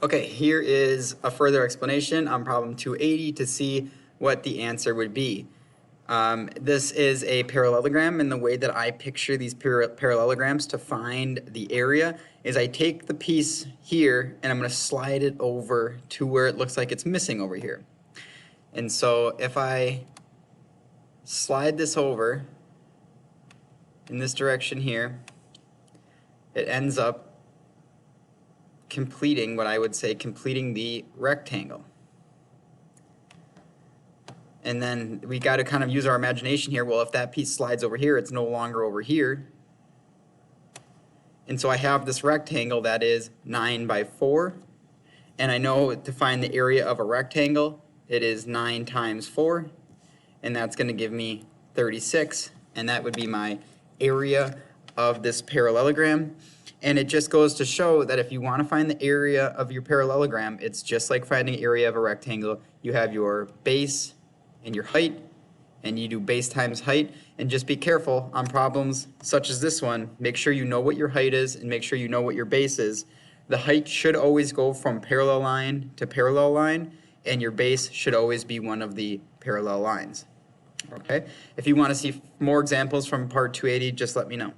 Okay, here is a further explanation on problem 280 to see what the answer would be. This is a parallelogram, and the way that I picture these parallelograms to find the area is I take the piece here and I'm going to slide it over to where it looks like it's missing over here. And so if I slide this over in this direction here, it ends up completing what I would say completing the rectangle. And then we got to kind of use our imagination here. Well, if that piece slides over here, it's no longer over here. And so I have this rectangle that is 9 by 4. And I know to find the area of a rectangle, it is 9 times 4. And that's going to give me 36. And that would be my area of this parallelogram. And it just goes to show that if you want to find the area of your parallelogram, it's just like finding the area of a rectangle. You have your base and your height, and you do base times height. And just be careful on problems such as this one. Make sure you know what your height is and make sure you know what your base is. The height should always go from parallel line to parallel line, and your base should always be one of the parallel lines. Okay? If you want to see more examples from part 280, just let me know.